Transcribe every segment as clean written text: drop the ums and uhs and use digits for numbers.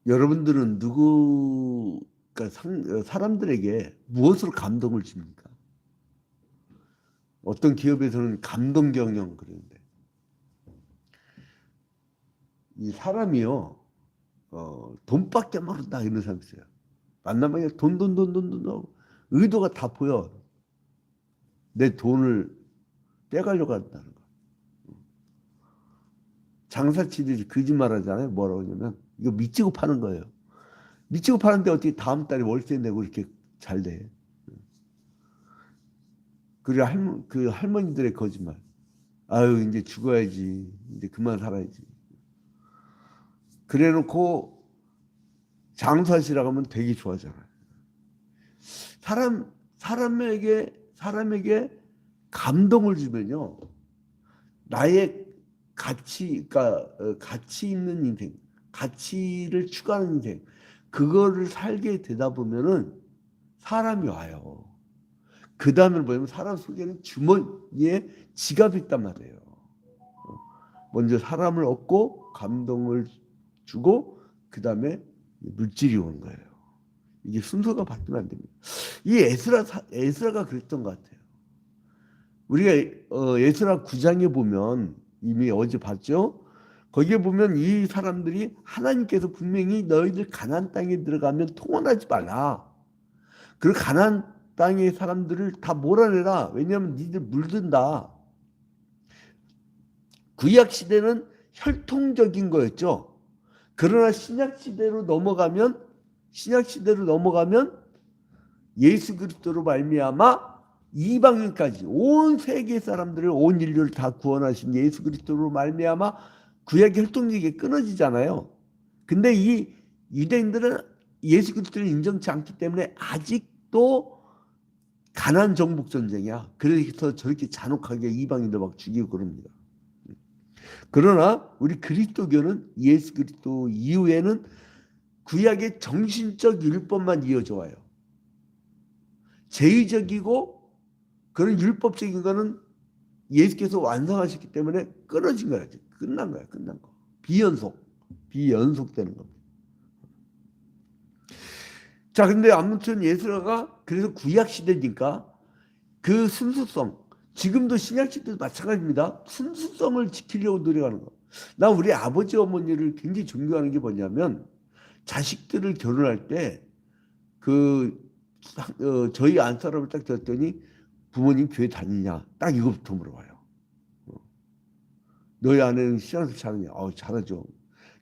여러분들은 그러니까 사람들에게 무엇으로 감동을 줍니까? 어떤 기업에서는 감동 경영 그러는데 이 사람이요 돈밖에 모른다 이런 사람 있어요. 만나면 돈 하고 의도가 다 보여. 내 돈을 떼가려고 한다는 거. 장사치듯이 거짓말 하잖아요. 뭐라고 하냐면 이거 미치고 파는 거예요. 미치고 파는데 어떻게 다음 달에 월세 내고 이렇게 잘 돼. 그리고 그 할머니들의 거짓말. 아유 이제 죽어야지. 이제 그만 살아야지. 그래놓고 장사하시라고 하면 되게 좋아하잖아요. 사람에게 감동을 주면요. 나의 그러니까 가치 있는 인생, 가치를 추구하는 인생, 그거를 살게 되다 보면은 사람이 와요. 그 다음에 뭐냐면 사람 속에는 주머니에 지갑이 있단 말이에요. 먼저 사람을 얻고 감동을 주고 그 다음에 물질이 오는 거예요. 이게 순서가 바뀌면 안 됩니다. 이 에스라가 그랬던 것 같아요. 우리가 에스라 9장에 보면 이미 어제 봤죠? 거기에 보면 이 사람들이 하나님께서 분명히 너희들 가나안 땅에 들어가면 통원하지 말라. 그리고 가나안 땅의 사람들을 다 몰아내라. 왜냐하면 니들 물든다. 구약 시대는 혈통적인 거였죠. 그러나 신약 시대로 넘어가면 예수 그리스도로 말미암아 이방인까지 온 세계 사람들을 온 인류를 다 구원하신 예수 그리스도로 말미암아 구약의 혈통력이 끊어지잖아요. 근데 이 유대인들은 예수 그리스도를 인정치 않기 때문에 아직도 가난 정복 전쟁이야. 그래서 저렇게 잔혹하게 이방인들 막 죽이고 그럽니다. 그러나 우리 그리스도교는 예수 그리스도 이후에는 구약의 정신적 율법만 이어져 와요. 제의적이고 그런 율법적인 거는 예수께서 완성하셨기 때문에 끊어진 거야. 끝난 거야. 끝난 거. 비연속되는 겁니다. 자, 근데 아무튼 예수가 그래서 구약 시대니까 그 순수성, 지금도 신약 시대도 마찬가지입니다. 순수성을 지키려고 노력하는 거. 나 우리 아버지 어머니를 굉장히 존경하는 게 뭐냐면 자식들을 결혼할 때 저희 안사람을 딱 들었더니 부모님 교회 다니냐? 딱 이거부터 물어봐요. 너희 아내는 신앙생활 잘하냐? 잘하죠.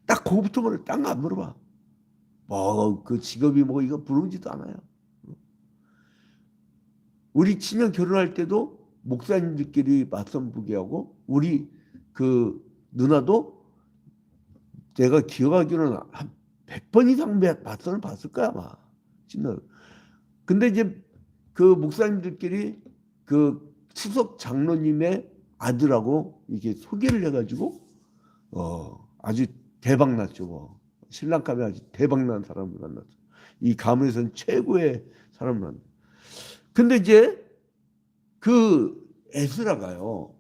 딱 그거부터 물어. 딴 거 안 물어봐. 뭐 그 직업이 뭐 이거 부르지도 않아요. 우리 친형 결혼할 때도 목사님들끼리 맞선 보게 하고 우리 그 누나도 내가 기억하기로는 한 100번 이상 맞선을 봤을 거야 아마. 친형. 근데 이제 그 목사님들끼리 그 수석 장로님의 아들하고 이게 소개를 해가지고 아주 대박 났죠. 뭐. 신랑감이 아주 대박 난 사람을 만났어. 이 가문에서는 최고의 사람을 만났어. 근데 이제 그 에스라가요.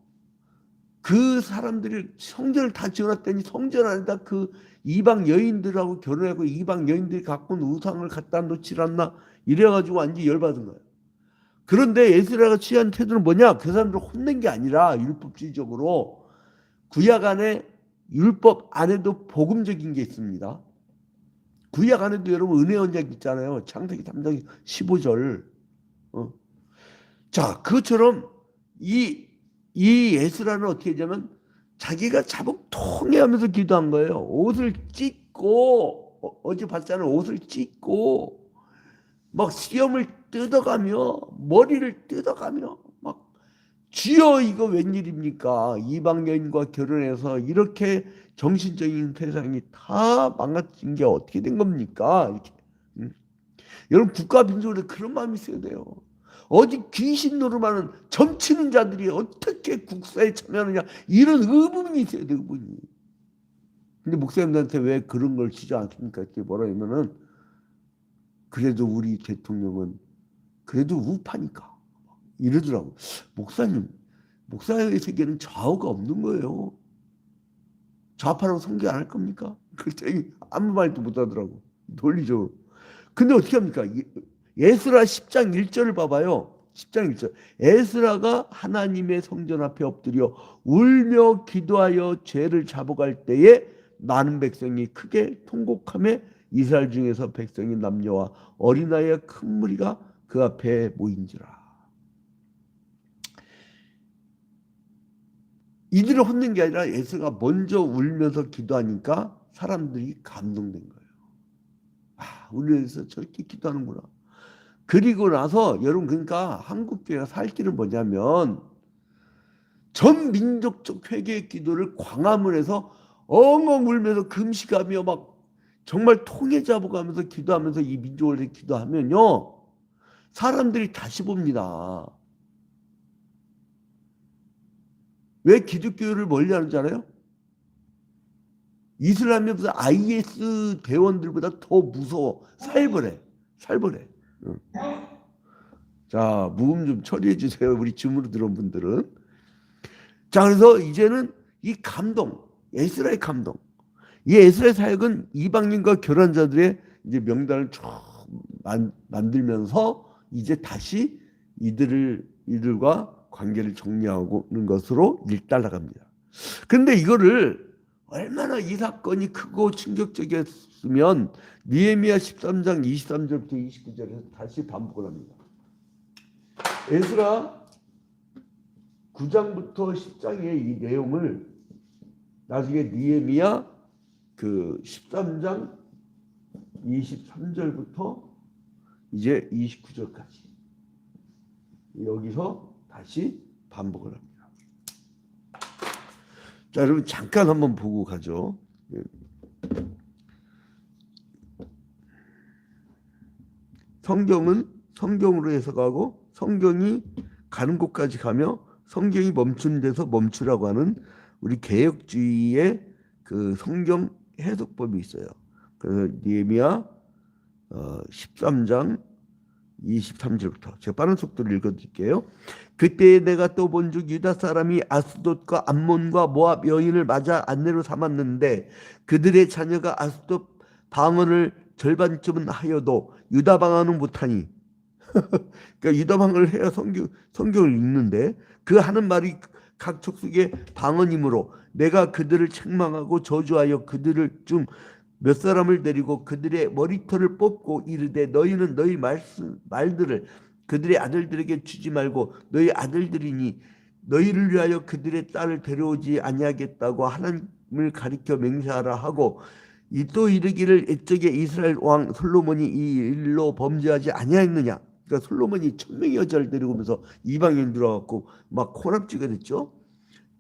그 사람들이 성전을 다 지어놨더니 성전 안에다 그 이방 여인들하고 결혼하고 이방 여인들이 갖고 온 우상을 갖다 놓질 않나 이래가지고 완전히 열받은 거예요. 그런데 에스라가 취한 태도는 뭐냐? 그 사람들을 혼낸 게 아니라 율법주의적으로 구약 안에 율법 안에도 복음적인 게 있습니다. 구약 안에도 여러분 은혜 언약 있잖아요. 창세기 3장 15절. 자, 그것처럼 이 에스라는 어떻게 하냐면 자기가 자복 통회하면서 기도한 거예요. 옷을 찢고 어제 봤잖아요. 옷을 찢고 막 수염을 뜯어가며 머리를 뜯어가며 막 주여 이거 웬일입니까? 이방 여인과 결혼해서 이렇게 정신적인 세상이 다 망가진 게 어떻게 된 겁니까? 이렇게. 여러분 국가 민족에 그런 마음이 있어야 돼요. 어디 귀신 노름하는 점치는 자들이 어떻게 국사에 참여하느냐 이런 의문이 있어야 돼요. 의문이. 근데 목사님들한테 왜 그런 걸 지지 않습니까? 이렇게 뭐라 하면은 그래도 우리 대통령은 그래도 우파니까 이러더라고. 목사의 세계는 좌우가 없는 거예요. 좌파라고 선교 안 할 겁니까? 그랬더니 아무 말도 못하더라고. 놀리죠. 근데 어떻게 합니까? 에스라 10장 1절을 봐봐요. 10장 1절. 에스라가 하나님의 성전 앞에 엎드려 울며 기도하여 죄를 잡아갈 때에 많은 백성이 크게 통곡하며 이스라엘 중에서 백성이 남녀와 어린아이와 큰 무리가 그 앞에 모인지라. 이들을 혼낸 게 아니라 에스라가 먼저 울면서 기도하니까 사람들이 감동된 거예요. 아, 우리에서 저렇게 기도하는구나. 그리고 나서 여러분, 그러니까 한국교회가 살 길은 뭐냐면 전 민족적 회개의 기도를 광화문 에서 엉엉 울면서 금식하며 막 정말 통해 잡아가면서 기도하면서 이 민족을 위해 기도하면요, 사람들이 다시 봅니다. 왜 기독교를 멀리하는 줄 알아요? 이슬람이 무슨 IS 대원들보다 더 무서워. 살벌해. 응. 자, 무음 좀 처리해 주세요. 우리 줌으로 들어온 분들은. 자, 그래서 이제는 이 감동, 에스라의 감동. 이 에스라의 사역은 이방인과 교란자들의 이제 명단을 쭉 만들면서 이제 다시 이들과 관계를 정리하고는 것으로 일단락합니다. 그런데 이거를 얼마나 이 사건이 크고 충격적이었으면 느헤미야 13장 23절부터 29절에서 다시 반복을 합니다. 에스라 9장부터 10장의 이 내용을 나중에 느헤미야 그 13장 23절부터 이제 29절까지 여기서 다시 반복을 합니다. 자, 여러분 잠깐 한번 보고 가죠. 성경은 성경으로 해석하고 성경이 가는 곳까지 가며 성경이 멈춘 데서 멈추라고 하는 우리 개혁주의의 그 성경 해석법이 있어요. 그래서 느헤미야 13장 23절부터 제가 빠른 속도로 읽어드릴게요. 그때 내가 또 본즉 유다 사람이 아스돗과 암몬과 모압 여인을 맞아 안내로 삼았는데 그들의 자녀가 아스돗 방언을 절반쯤은 하여도 유다 방언은 못하니 그러니까 유다 방언을 해야 성경을 읽는데 그 하는 말이 각 족속의 방언이므로 내가 그들을 책망하고 저주하여 그들을 중 몇 사람을 데리고 그들의 머리털을 뽑고 이르되 너희는 너희 말들을 그들의 아들들에게 주지 말고 너희 아들들이니 너희를 위하여 그들의 딸을 데려오지 아니하겠다고 하나님을 가리켜 맹세하라 하고 또 이르기를 옛적에 이스라엘 왕 솔로몬이 이 일로 범죄하지 아니하였느냐. 그러니까 솔로몬이 1000명의 여자를 데리고 오면서 이방인 들어갔고 막 코랍지가 됐죠.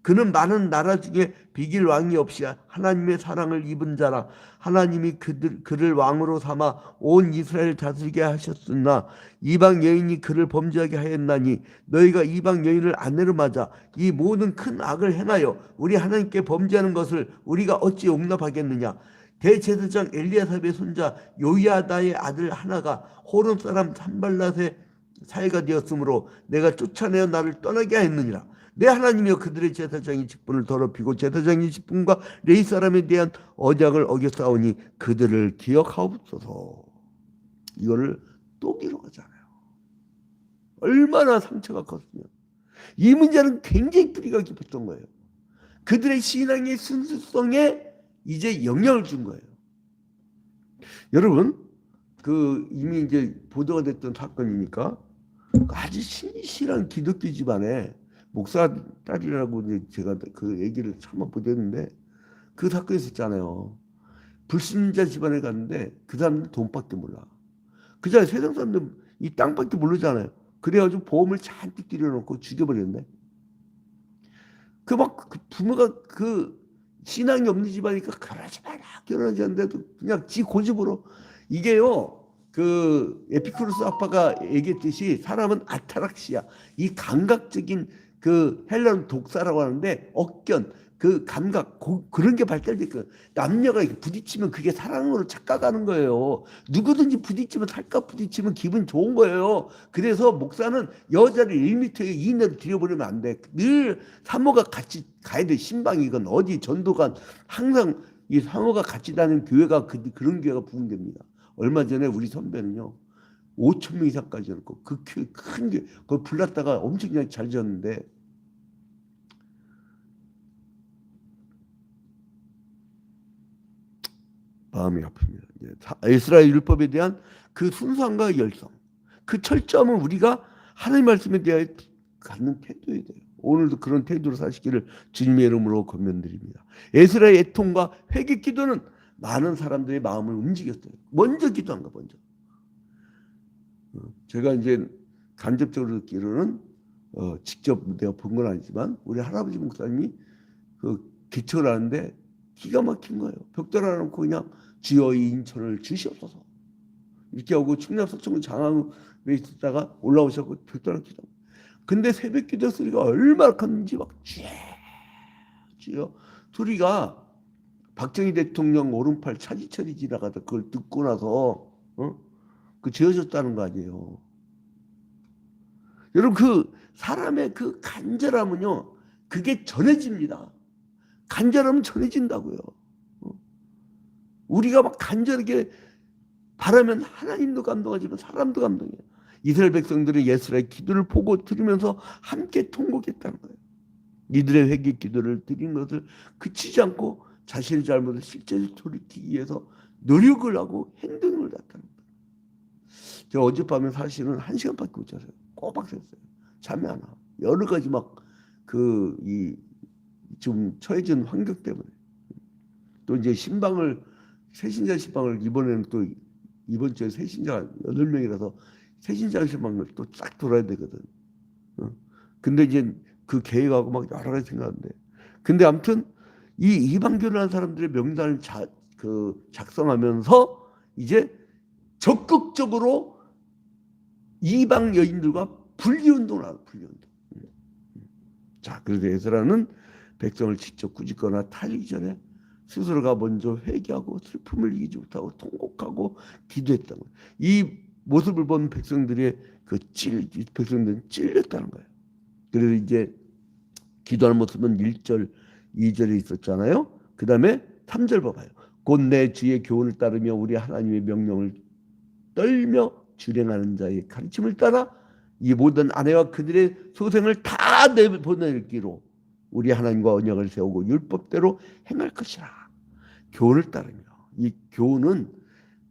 그는 많은 나라 중에 비길 왕이 없이 하나님의 사랑을 입은 자라. 하나님이 그를 왕으로 삼아 온 이스라엘 다스리게 하셨으나 이방 여인이 그를 범죄하게 하였나니 너희가 이방 여인을 아내로 맞아 이 모든 큰 악을 행하여 우리 하나님께 범죄하는 것을 우리가 어찌 용납하겠느냐. 대제사장 엘리야삽의 손자 요야다의 아들 하나가 호름 사람 산발랏의 사이가 되었으므로 내가 쫓아내어 나를 떠나게 하였느니라. 내 하나님이여 그들의 제사장의 직분을 더럽히고 제사장의 직분과 레위 사람에 대한 언약을 어겼사오니 그들을 기억하옵소서. 이거를 또 기록하잖아요. 얼마나 상처가 컸으면. 이 문제는 굉장히 뿌리가 깊었던 거예요. 그들의 신앙의 순수성에 이제 영향을 준 거예요. 여러분, 그 이미 이제 보도가 됐던 사건이니까 아주 신실한 기독교 집안에 목사 딸이라고 이제 제가 그 얘기를 한번 보냈는데 그 사건이 있었잖아요. 불신자 집안에 갔는데 그 사람들 돈밖에 몰라. 그냥 세상 사람들 이 땅밖에 모르잖아요. 그래가지고 보험을 잔뜩 들여놓고 죽여버렸네. 그 부모가 그 신앙이 없는 집안이니까 결혼하지 마라, 결혼하지 않는데도 그냥 지 고집으로. 이게요, 그 에피쿠로스 아빠가 얘기했듯이 사람은 아타락시아, 이 감각적인 그 헬라는 독사라고 하는데 억견, 그 감각, 그런 게 발달됐거든요. 남녀가 부딪히면 그게 사랑으로 착각하는 거예요. 누구든지 부딪히면 살까 부딪히면 기분 좋은 거예요. 그래서 목사는 여자를 1m 이내로 들여보내면 안 돼. 늘 사모가 같이 가야 돼. 신방이건 어디 전도관 항상 이 상어가 같이 다니는 교회가 그런 교회가 부흥됩니다. 얼마 전에 우리 선배는요 5천 명 이상까지 해놓고 그 큰 교회 그걸 불났다가 엄청나게 잘 지었는데 마음이 아픕니다. 에스라의 율법에 대한 그 순수함과 열성, 그 철저함은 우리가 하나님 말씀에 대해 갖는 태도에 돼요. 오늘도 그런 태도로 사시기를 주님의 이름으로 권면드립니다. 에스라의 애통과 회개 기도는 많은 사람들의 마음을 움직였어요. 먼저 기도한 거 먼저. 제가 이제 간접적으로 듣기로는 직접 내가 본 건 아니지만 우리 할아버지 목사님이 그 기초를 하는데 기가 막힌 거예요. 벽돌 하나 놓고 그냥 주여 이 인천을 주시옵소서 이렇게 하고 충남 서천군 장항에 있다가 올라오셔서 벽돌 하나 기도. 근데 새벽 기도 소리가 얼마나 컸는지 막 주여 소리가 박정희 대통령 오른팔 차지철이 지나가다 그걸 듣고 나서 그 지어졌다는 거 아니에요. 여러분 그 사람의 그 간절함은요 그게 전해집니다. 간절하면 전해진다고요. 우리가 막 간절하게 바라면 하나님도 감동하지만 사람도 감동해요. 이스라엘 백성들은 예수의 기도를 보고 들으면서 함께 통곡했다는 거예요. 이들의 회개 기도를 드린 것을 그치지 않고 자신의 잘못을 실제로 돌이키기 위해서 노력을 하고 행동을 나타낸 거예요. 제가 어젯밤에 사실은 1시간밖에 못 잤어요. 꼬박 샜어요. 잠이 안 와. 여러 가지 막 좀 처해진 환경 때문에. 또 이제 새신자 신방을 이번에는 또 이번 주에 새신자 8명이라서 새신자 신방을 또 싹 돌아야 되거든. 근데 이제 그 계획하고 막 여러 가지 생각하는데. 근데 아무튼 이 이방 결혼한 사람들의 명단을 작성하면서 이제 적극적으로 이방 여인들과 분리운동을 하고 분리운동. 자, 그래서 에스라는 백성을 직접 꾸짖거나 탈리기 전에 스스로가 먼저 회개하고 슬픔을 이기지 못하고 통곡하고 기도했던 거예요. 이 모습을 본 백성들의 백성들은 찔렸다는 거예요. 그래서 이제 기도하는 모습은 1절, 2절에 있었잖아요. 그 다음에 3절 봐봐요. 곧 내 주의 교훈을 따르며 우리 하나님의 명령을 떨며 주행하는 자의 가르침을 따라 이 모든 아내와 그들의 소생을 다 내보내기로 우리 하나님과 언약을 세우고 율법대로 행할 것이라. 교훈을 따르며. 이 교훈은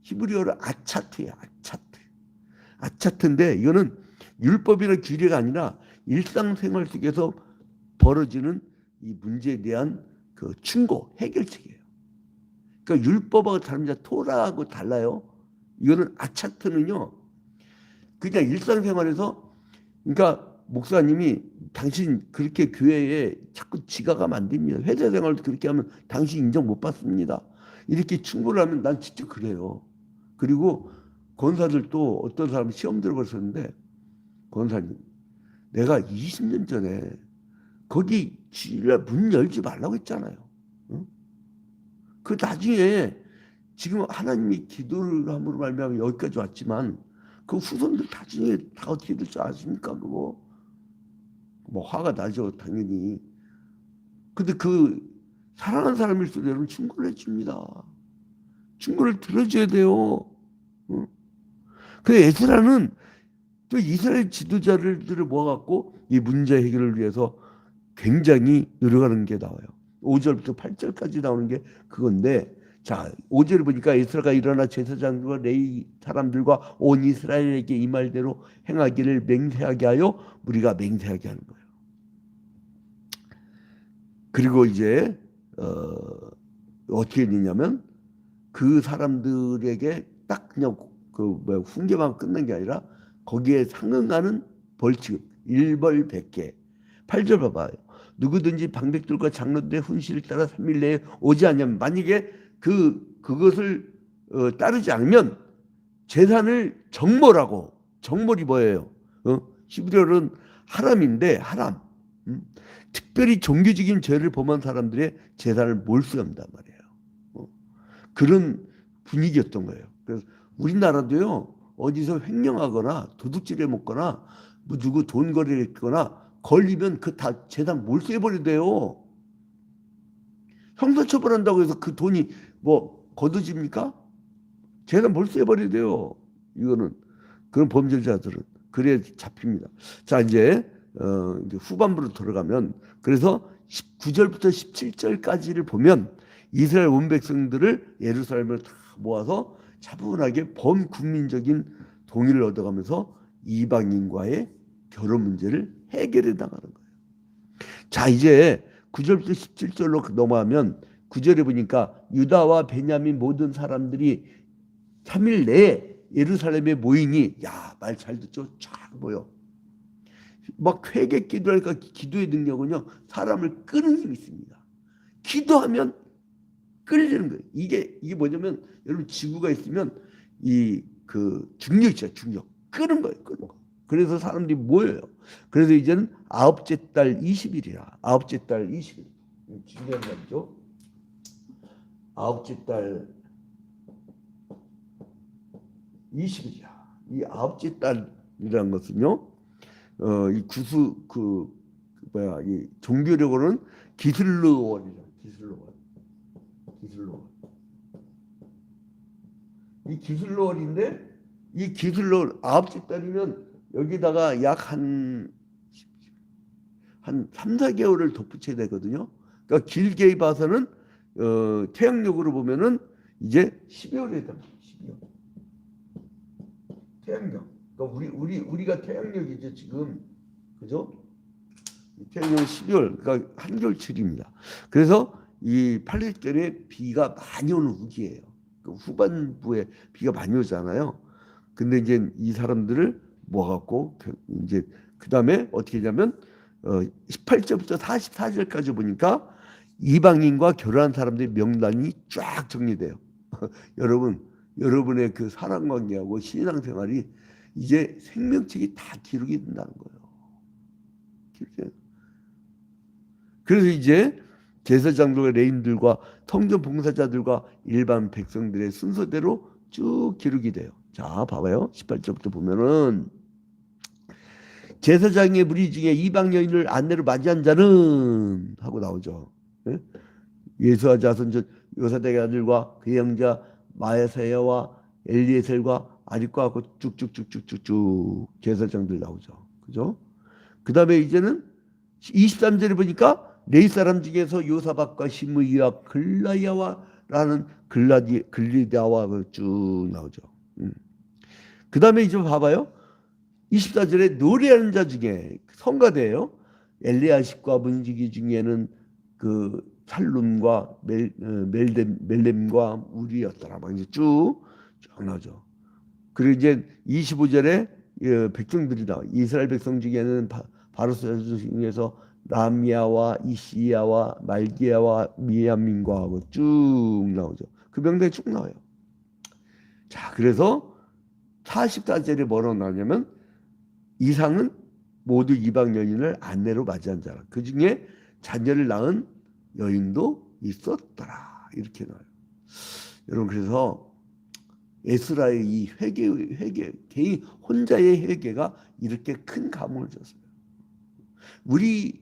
히브리어로 아차트예요. 아차트인데 이거는 율법이나 규례가 아니라 일상생활 속에서 벌어지는 이 문제에 대한 그 충고, 해결책이에요. 그러니까 율법하고 다릅니다. 토라하고 달라요. 이거는 아차트는요. 그냥 일상생활에서 그러니까 목사님이 당신 그렇게 교회에 자꾸 지각하면 안 됩니다. 회사 생활도 그렇게 하면 당신 인정 못 받습니다. 이렇게 충고를 하면 난 진짜 그래요. 그리고 권사들도 어떤 사람이 시험 들어봤었는데 권사님 내가 20년 전에 거기 문 열지 말라고 했잖아요. 응? 그 나중에 지금 하나님이 기도를 함으로 말미암아 여기까지 왔지만 그 후손들 나중에 다 어떻게 될 줄 아십니까? 그거 뭐 화가 나죠 당연히. 근데 그 사랑하는 사람일수록 여러분 충고를 해줍니다. 충고를 들어줘야 돼요. 응? 근데 에스라는 또 이스라엘 지도자들을 모아갖고 이 문제 해결을 위해서 굉장히 노력하는 게 나와요. 5절부터 8절까지 나오는 게 그건데 자 5절을 보니까 에스라가 일어나 제사장들과 레위 사람들과 온 이스라엘에게 이 말대로 행하기를 맹세하게 하여 우리가 맹세하게 하는 거예요. 그리고 이제 어떻게 되냐면 그 사람들에게 딱 그냥 훈계만 끝난 게 아니라 거기에 상응하는 벌칙 1벌 100개. 8절 봐봐요. 누구든지 방백들과 장로들의 훈시를 따라 3일 내에 오지 않으면 만약에 그것을 따르지 않으면 재산을 정몰하고 정몰이 뭐예요? 히브리어는 하람인데 하람. 특별히 종교적인 죄를 범한 사람들의 재산을 몰수한단 말이에요. 그런 분위기였던 거예요. 그래서 우리나라도요 어디서 횡령하거나 도둑질해 먹거나 뭐 누구 돈 거래했거나 걸리면 그 다 재산 몰수해버린대요. 형사처벌한다고 해서 그 돈이 뭐 거둬집니까? 재산 몰수해버려야 돼요. 이거는 그런 범죄자들은 그래야 잡힙니다. 자 이제 후반부로 들어가면 그래서 9절부터 17절까지를 보면 이스라엘 온 백성들을 예루살렘을 다 모아서 차분하게 범국민적인 동의를 얻어가면서 이방인과의 결혼 문제를 해결해 나가는 거예요. 자 이제 9절부터 17절로 넘어가면 9절에 보니까 유다와 베냐민 모든 사람들이 3일 내에 예루살렘에 모이니 야 말 잘 듣죠? 쫙 모여 막 회개 기도할까 기도의 능력은요 사람을 끄는 힘이 있습니다. 기도하면 끌리는 거예요. 이게 뭐냐면 여러분 지구가 있으면 이 그 중력 있죠. 중력 끄는 거예요. 끄는 거. 그래서 사람들이 모여요. 그래서 이제는 아홉째 달 20일이라 아홉째 달 20일 중요한 날이죠. 아홉째 달 20일이야. 이 아홉째 달이라는 것은요, 이 구수 이 종교력으로는 기슬로월이라. 기슬로월. 이 기슬로월인데 이 기슬로월 아홉째 달이면 여기다가 약 한 3, 4개월을 덧붙여야 되거든요. 그러니까 길게 봐서는 태양력으로 보면은 이제 12월에 됩니다. 12월. 태양력. 그러니까 우리가 태양력이죠 지금, 그죠? 태양력 12월, 그러니까 한겨울철입니다. 그래서 이 팔레스타인에 비가 많이 오는 후기예요. 그 후반부에 비가 많이 오잖아요. 근데 이제 이 사람들을 모아갖고 이제 그 다음에 어떻게 하냐면 18절부터 44절까지 보니까 이방인과 결혼한 사람들의 명단이 쫙 정리돼요. 여러분의 그 사랑관계하고 신앙생활이 이제 생명책이 다 기록이 된다는 거예요. 그래서 이제 제사장들과 레인들과 성전 봉사자들과 일반 백성들의 순서대로 쭉 기록이 돼요. 자, 봐봐요. 18절부터 보면은 제사장의 무리 중에 이방 여인을 아내로 맞이한 자는 하고 나오죠. 예? 예수와 자손 요사닥의 아들과 그의 형제 마야사야와 엘리에셀과 아립과 하고 쭉쭉쭉쭉쭉쭉 제사장들 나오죠. 그죠? 그 다음에 이제는 23절에 보니까 레위 사람 중에서 요사박과 시므이와 글라야와라는 글리다와 쭉 나오죠. 그 다음에 이제 봐봐요. 24절에 노래하는 자 중에 성가대예요. 엘리야십과 문지기 중에는 그 살룸과 멜렘과 우리였더라. 막 이제 쭉 나오죠. 그리고 이제 25절에 백성들이 나와. 이스라엘 백성 중에는 바로스 중에서 라미야와 이시야와 말기야와 미야민과 하고 쭉 나오죠. 그 명단이 쭉 나와요. 자, 그래서 44절에 뭐라고 나오냐면 이상은 모두 이방 여인을 아내로 맞이한 자라. 그 중에 자녀를 낳은 여인도 있었더라. 이렇게 나와요. 여러분 그래서 에스라의 이 회개 개인 혼자의 회개가 이렇게 큰 감흥을 줬어요. 우리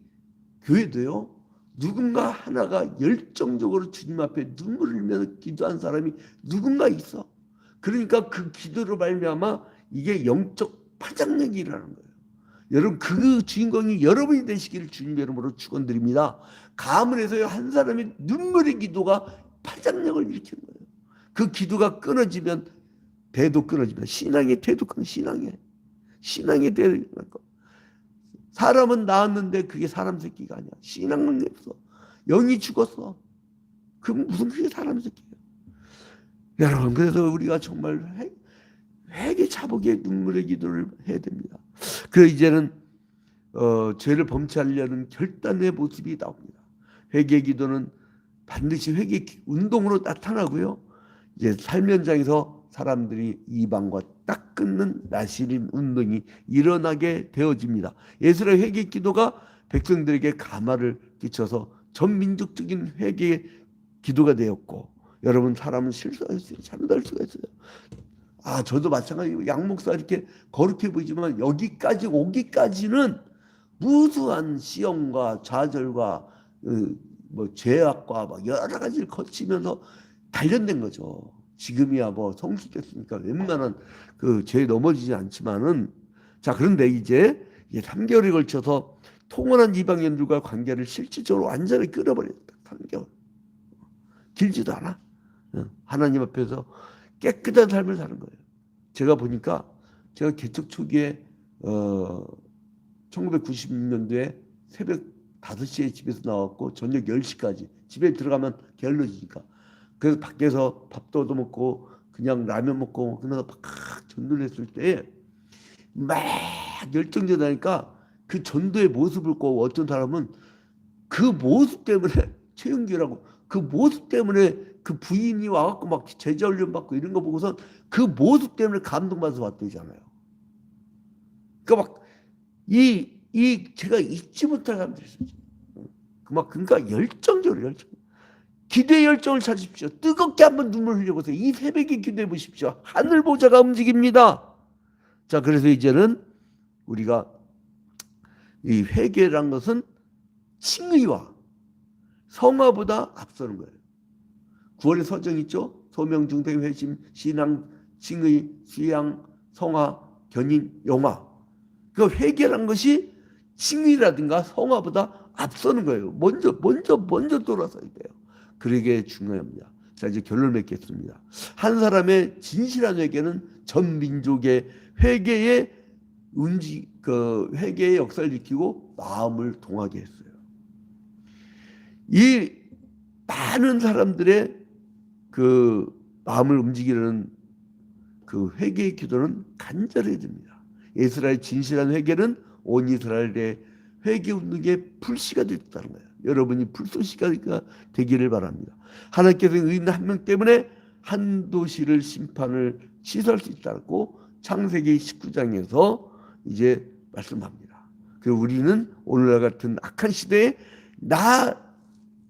교회도요. 누군가 하나가 열정적으로 주님 앞에 눈물을 흘리면서 기도한 사람이 누군가 있어. 그러니까 그 기도로 말미암아 이게 영적 파장력이 일어나는 거예요. 여러분 그 주인공이 여러분이 되시기를 주님 이름으로 축원드립니다. 가문에서 한 사람의 눈물의 기도가 파장력을 일으키는 거예요. 그 기도가 끊어지면 대도 끊어집니다. 신앙의 대도 끊어. 신앙의 대도 끊어. 사람은 낳았는데 그게 사람 새끼가 아니야. 신앙은 없어. 영이 죽었어. 그럼 무슨 그게 사람 새끼예요. 여러분 그래서 우리가 정말 회개 자복의 눈물의 기도를 해야 됩니다. 그래서 이제는 죄를 범치하려는 결단의 모습이 나옵니다. 회개 기도는 반드시 회개 운동으로 나타나고요. 이제 삶 현장에서 사람들이 이방과 딱 끊는 나시린 운동이 일어나게 되어집니다. 예수의 회개 기도가 백성들에게 감화를 끼쳐서 전민족적인 회개 기도가 되었고, 여러분 사람은 실수할 수 있어요. 잘못할 수가 있어요. 저도 마찬가지로 양 목사 이렇게 거룩해 보이지만 여기까지 오기까지는 무수한 시험과 좌절과 뭐 죄악과 막 여러 가지를 거치면서 단련된 거죠. 지금이야 뭐 성숙됐으니까 웬만한 그 죄에 넘어지지 않지만은 자 그런데 이제 3개월에 걸쳐서 통혼한 이방인들과 관계를 실질적으로 완전히 끊어버렸다. 3개월 길지도 않아. 하나님 앞에서 깨끗한 삶을 사는 거예요. 제가 보니까 제가 개척 초기에 1996년도에 새벽 5시에 집에서 나왔고 저녁 10시까지 집에 들어가면 게을러지니까 그래서 밖에서 밥도 얻어먹고 그냥 라면 먹고 그러면서 막 전도를 했을 때 막 열정적이니까 그 전도의 모습을 보고 어떤 사람은 그 모습 때문에 최영규라고 그 모습 때문에 그 부인이 와갖고 막 제자 훈련 받고 이런 거 보고선 그 모습 때문에 감동받아서 왔대잖아요. 그러니까 막 제가 잊지 못할 사람들이 있어요. 그러니까 열정. 기도의 열정을 찾으십시오. 뜨겁게 한번 눈물 흘려보세요. 이 새벽에 기도해 보십시오. 하늘 보좌가 움직입니다. 자, 그래서 이제는 우리가 이 회개란 것은 칭의와 성화보다 앞서는 거예요. 9월에 서정 있죠? 소명, 중생, 회심, 신앙, 칭의, 수양, 성화, 견인, 용화. 그 회개란 것이 칭의라든가 성화보다 앞서는 거예요. 먼저 돌아서야 돼요. 그러게 중요합니다. 자, 이제 결론 맺겠습니다. 한 사람의 진실한 회개는 전 민족의 회개의 회개의 역사를 일으키고 마음을 동하게 했어요. 이 많은 사람들의 그 마음을 움직이는 그 회개의 기도는 간절해집니다. 이스라엘의 진실한 회개는 온 이스라엘의 회개 운동의 불씨가 됐다는 거예요. 여러분이 불쏘시가 되기를 바랍니다. 하나님께서 의인 한 명 때문에 한 도시를 심판을 취소할 수 있다고 창세기 19장에서 이제 말씀합니다. 그리고 우리는 오늘날 같은 악한 시대에 나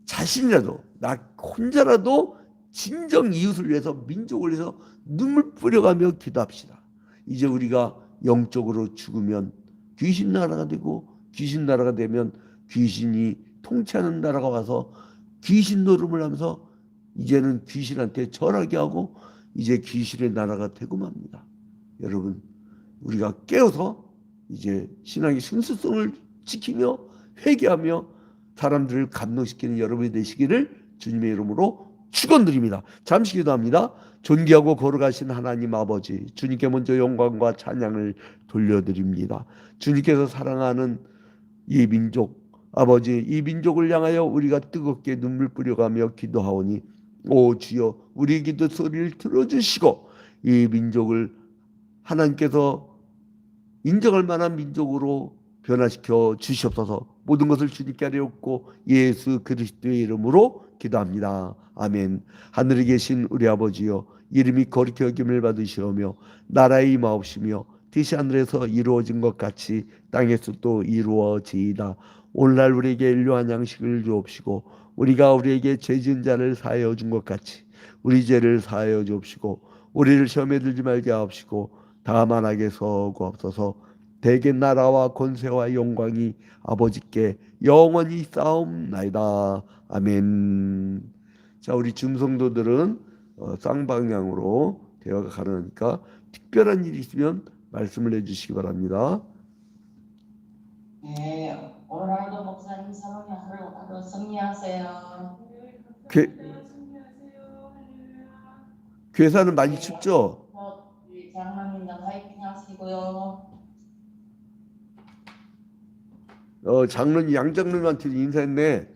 자신이라도 나 혼자라도 진정 이웃을 위해서 민족을 위해서 눈물 뿌려가며 기도합시다. 이제 우리가 영적으로 죽으면 귀신 나라가 되고 귀신 나라가 되면 귀신이 통치하는 나라가 와서 귀신 노름을 하면서 이제는 귀신한테 절하게 하고 이제 귀신의 나라가 되고 맙니다. 여러분 우리가 깨어서 이제 신앙의 순수성을 지키며 회개하며 사람들을 감동시키는 여러분이 되시기를 주님의 이름으로 축원드립니다. 잠시 기도합니다. 존귀하고 거룩하신 하나님 아버지, 주님께 먼저 영광과 찬양을 돌려드립니다. 주님께서 사랑하는 이 민족, 아버지, 이 민족을 향하여 우리가 뜨겁게 눈물 뿌려가며 기도하오니 오 주여 우리 기도 소리를 들어주시고 이 민족을 하나님께서 인정할 만한 민족으로 변화시켜 주시옵소서. 모든 것을 주님께 하려옵고 예수 그리스도의 이름으로 기도합니다. 아멘. 하늘에 계신 우리 아버지여, 이름이 거룩히 여김을 받으시오며 나라의 임하옵시며 뜻이 하늘에서 이루어진 것 같이 땅에서도 이루어지이다. 오늘날 우리에게 일용할 양식을 주옵시고 우리가 우리에게 죄 지은 자를 사하여 준 것 같이 우리 죄를 사하여 주옵시고 우리를 시험에 들지 말게 하옵시고 다만 악에서 구하옵소서. 대개 나라와 권세와 영광이 아버지께 영원히 쌓옵나이다. 아멘. 자, 우리 중성도들은 쌍방향으로 대화가 가능하니까 특별한 일이 있으면 말씀을 해주시기 바랍니다. 네, 오늘 하루도 목사님 사모님 하루 승리하세요. 괴사는 많이 춥죠? 우리 장로님도 파이팅 하시고요. 장로님, 양장로님한테 인사했네.